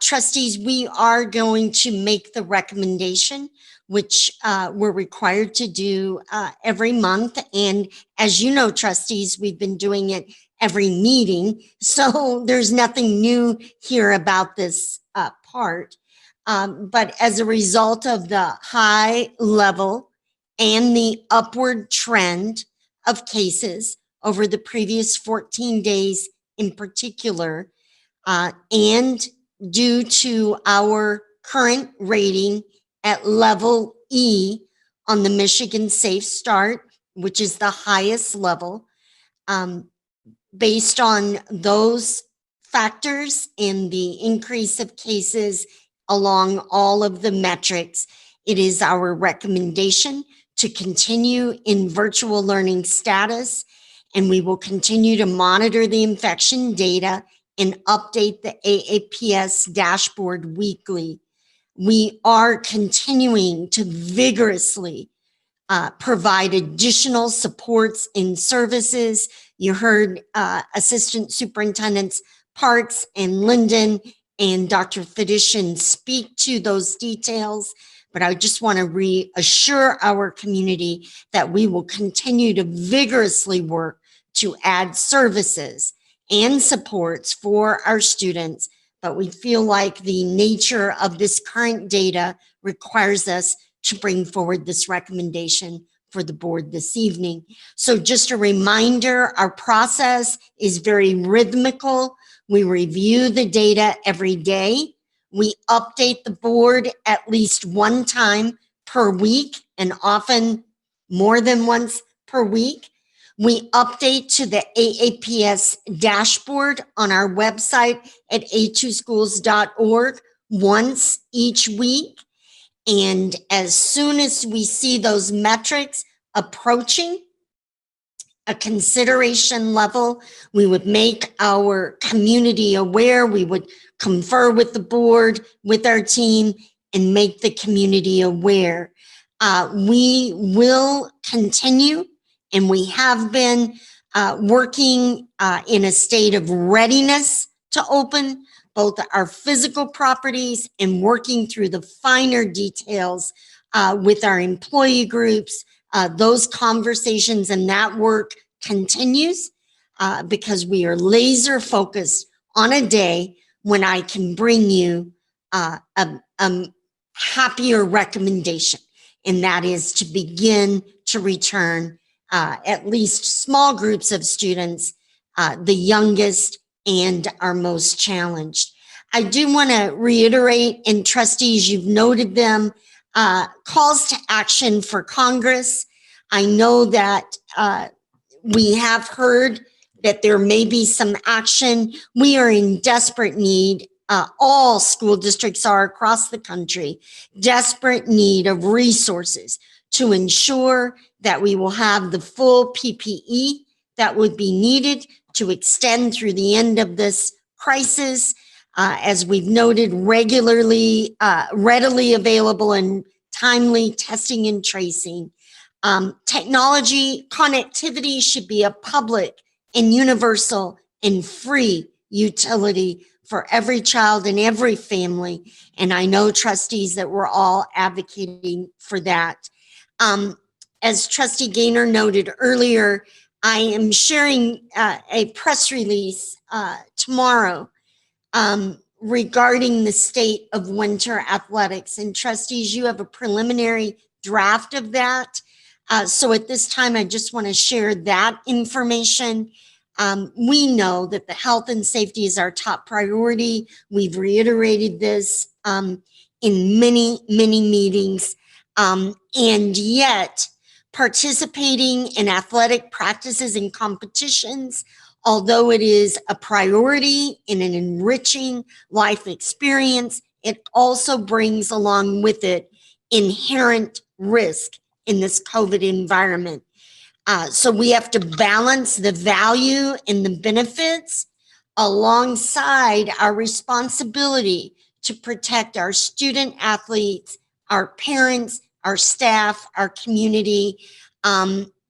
Trustees, we are going to make the recommendation, which we're required to do every month. And as you know, trustees, we've been doing it every meeting. So there's nothing new here about this part. But as a result of the high level and the upward trend of cases over the previous 14 days in particular, and due to our current rating at level E on the Michigan Safe Start, which is the highest level, based on those factors and the increase of cases along all of the metrics, it is our recommendation to continue in virtual learning status, and we will continue to monitor the infection data and update the AAPS dashboard weekly. We are continuing to vigorously provide additional supports and services. You heard Assistant Superintendents Parks and Linden and Dr. Fedician speak to those details, but I just want to reassure our community that we will continue to vigorously work to add services and supports for our students, but we feel like the nature of this current data requires us to bring forward this recommendation for the board this evening. So just a reminder, our process is very rhythmical. We review the data every day. We update the board at least one time per week, and often more than once per week. We update to the AAPS dashboard on our website at a2schools.org once each week. And as soon as we see those metrics approaching a consideration level, we would make our community aware. We would confer with the board, with our team, and make the community aware. We will continue, and we have been working in a state of readiness to open both our physical properties and working through the finer details with our employee groups. Those conversations and that work continues because we are laser focused on a day when I can bring you a happier recommendation, and that is to begin to return at least small groups of students, the youngest and our most challenged. I do want to reiterate, and trustees, you've noted them, calls to action for Congress. I know that we have heard that there may be some action. We are in desperate need. All school districts are across the country, desperate need of resources to ensure that we will have the full PPE that would be needed to extend through the end of this crisis. As we've noted, regularly, readily available and timely testing and tracing. Technology connectivity should be a public and universal and free utility for every child and every family. And I know, trustees, that we're all advocating for that. As Trustee Gaynor noted earlier, I am sharing a press release tomorrow regarding the state of winter athletics. And trustees, you have a preliminary draft of that. So at this time, I just want to share that information. We know that the health and safety is our top priority. We've reiterated this in many, many meetings. And yet, participating in athletic practices and competitions, although it is a priority in an enriching life experience, it also brings along with it inherent risk in this COVID environment. So we have to balance the value and the benefits alongside our responsibility to protect our student athletes, our parents, our staff, our community,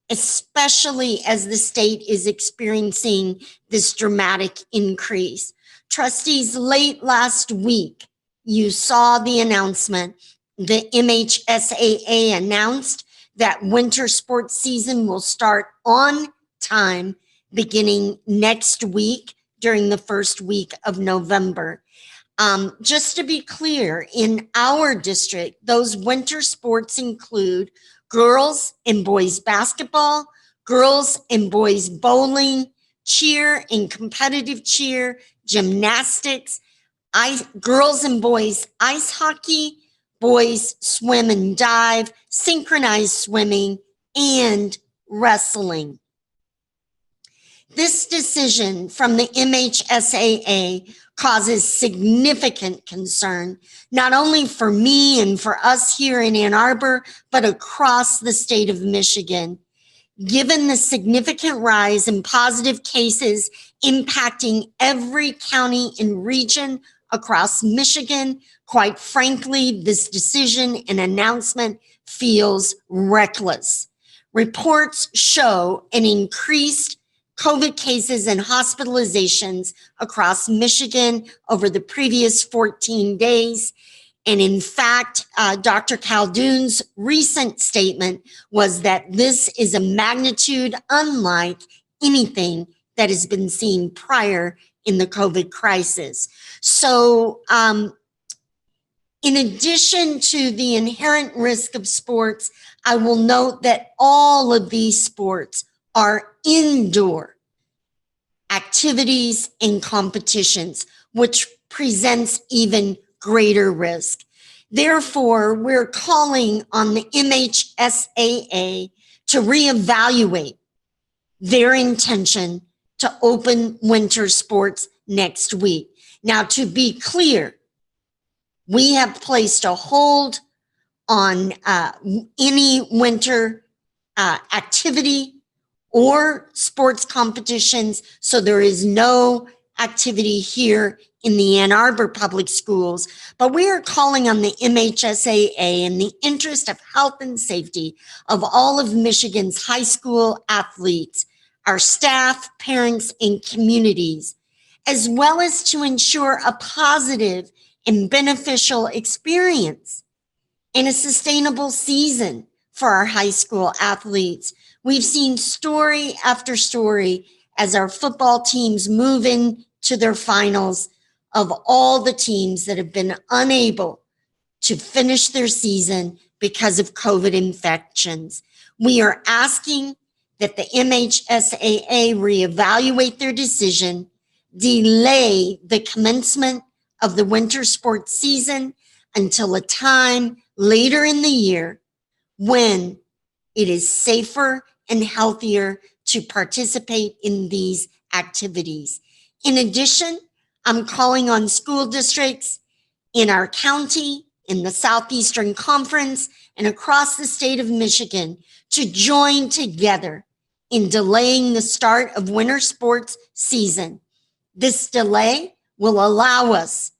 especially as the state is experiencing this dramatic increase. Trustees, late last week, you saw the announcement. The MHSAA announced that winter sports season will start on time beginning next week during the first week of November. Just to be clear, in our district, those winter sports include girls and boys basketball, girls and boys bowling, cheer and competitive cheer, gymnastics, girls and boys ice hockey, boys swim and dive, synchronized swimming, and wrestling. This decision from the MHSAA causes significant concern, not only for me and for us here in Ann Arbor, but across the state of Michigan. Given the significant rise in positive cases impacting every county and region across Michigan, quite frankly, this decision and announcement feels reckless. Reports show an increased COVID cases and hospitalizations across Michigan over the previous 14 days. And in fact, Dr. Khaldoun's recent statement was that this is a magnitude unlike anything that has been seen prior in the COVID crisis. So in addition to the inherent risk of sports, I will note that all of these sports are indoor activities and competitions, which presents even greater risk. Therefore, we're calling on the MHSAA to reevaluate their intention to open winter sports next week. Now, to be clear, we have placed a hold on any winter activity or sports competitions, so there is no activity here in the Ann Arbor Public Schools, but we are calling on the MHSAA in the interest of health and safety of all of Michigan's high school athletes, our staff, parents, and communities, as well as to ensure a positive and beneficial experience and a sustainable season for our high school athletes. We've seen story after story as our football teams move into their finals of all the teams that have been unable to finish their season because of COVID infections. We are asking that the MHSAA reevaluate their decision, delay the commencement of the winter sports season until a time later in the year when it is safer and healthier to participate in these activities. In addition, I'm calling on school districts in our county, in the Southeastern Conference, and across the state of Michigan to join together in delaying the start of winter sports season. This delay will allow us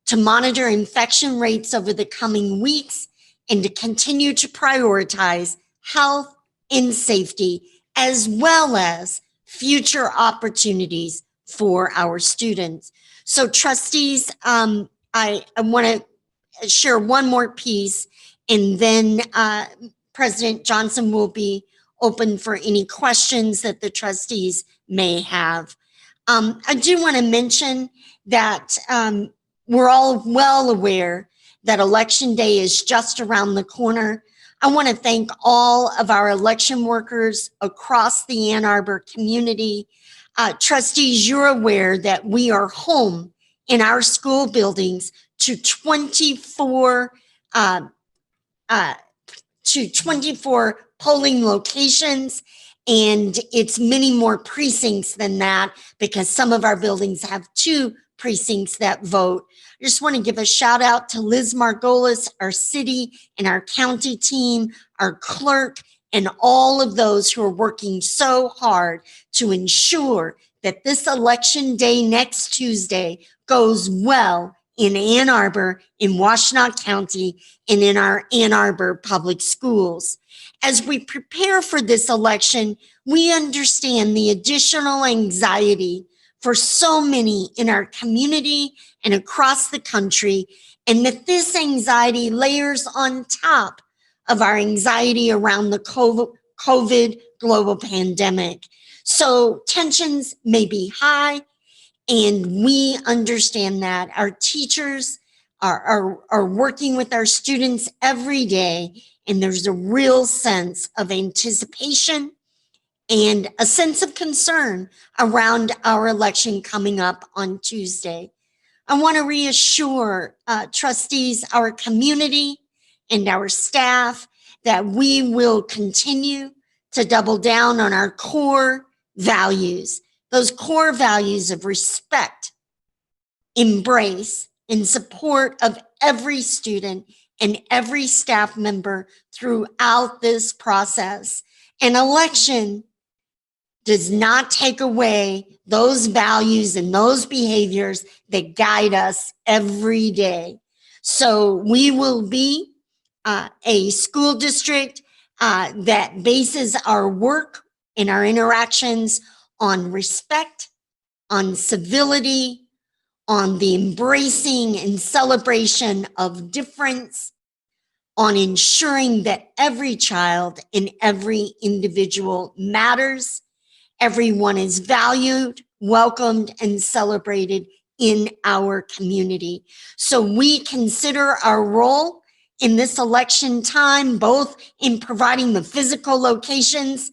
to monitor infection rates over the coming weeks and to continue to prioritize health and safety, as well as future opportunities for our students. So trustees, I want to share one more piece, and then President Johnson will be open for any questions that the trustees may have. I do want to mention that we're all well aware that Election Day is just around the corner. I want to thank all of our election workers across the Ann Arbor community. Trustees, you're aware that we are home in our school buildings to 24 polling locations, and it's many more precincts than that because some of our buildings have 2 precincts that vote. I just want to give a shout out to Liz Margolis, our city and our county team, our clerk, and all of those who are working so hard to ensure that this election day next Tuesday goes well in Ann Arbor, in Washtenaw County, and in our Ann Arbor public schools. As we prepare for this election, we understand the additional anxiety for so many in our community and across the country, and that this anxiety layers on top of our anxiety around the COVID global pandemic. So tensions may be high, and we understand that. Our teachers are working with our students every day, and there's a real sense of anticipation and a sense of concern around our election coming up on Tuesday. I want to reassure trustees, our community, and our staff that we will continue to double down on our core values, those core values of respect, embrace, and support of every student and every staff member throughout this process. An election does not take away those values and those behaviors that guide us every day. So we will be a school district that bases our work and our interactions on respect, on civility, on the embracing and celebration of difference, on ensuring that every child and every individual matters. Everyone is valued, welcomed, and celebrated in our community. So we consider our role in this election time, both in providing the physical locations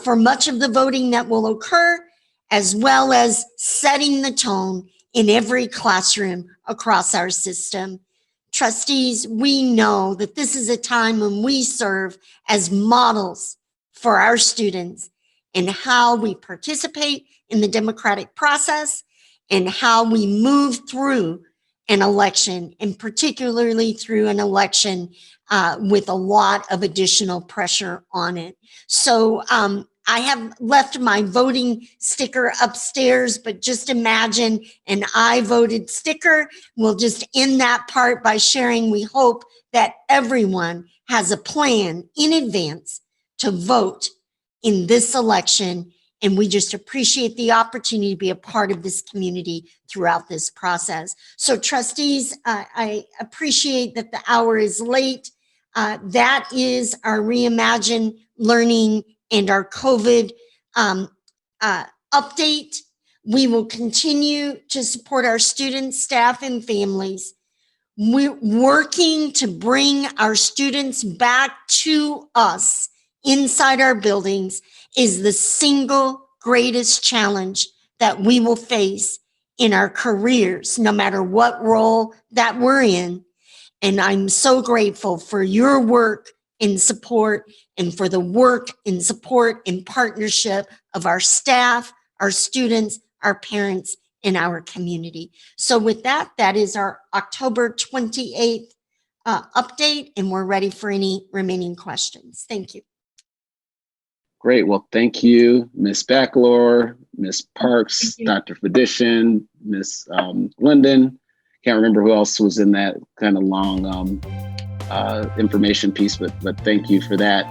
for much of the voting that will occur, as well as setting the tone in every classroom across our system. Trustees, we know that this is a time when we serve as models for our students and how we participate in the democratic process and how we move through an election, and particularly through an election with a lot of additional pressure on it. So I have left my voting sticker upstairs, but just imagine an I voted sticker. We'll just end that part by sharing we hope that everyone has a plan in advance to vote in this election, and we just appreciate the opportunity to be a part of this community throughout this process. So trustees, I appreciate that the hour is late. That is our Reimagine learning and our COVID update. We will continue to support our students, staff, and families. We're working to bring our students back to us inside our buildings is the single greatest challenge that we will face in our careers, no matter what role that we're in. And I'm so grateful for your work and support, and for the work and support and partnership of our staff, our students, our parents, and our community. So with that, that is our October 28th update, and we're ready for any remaining questions. Thank you. Great. Well, thank you, Ms. Backlor, Ms. Parks, Dr. Fedishin, Ms. Linden. Can't remember who else was in that kind of long information piece, but thank you for that.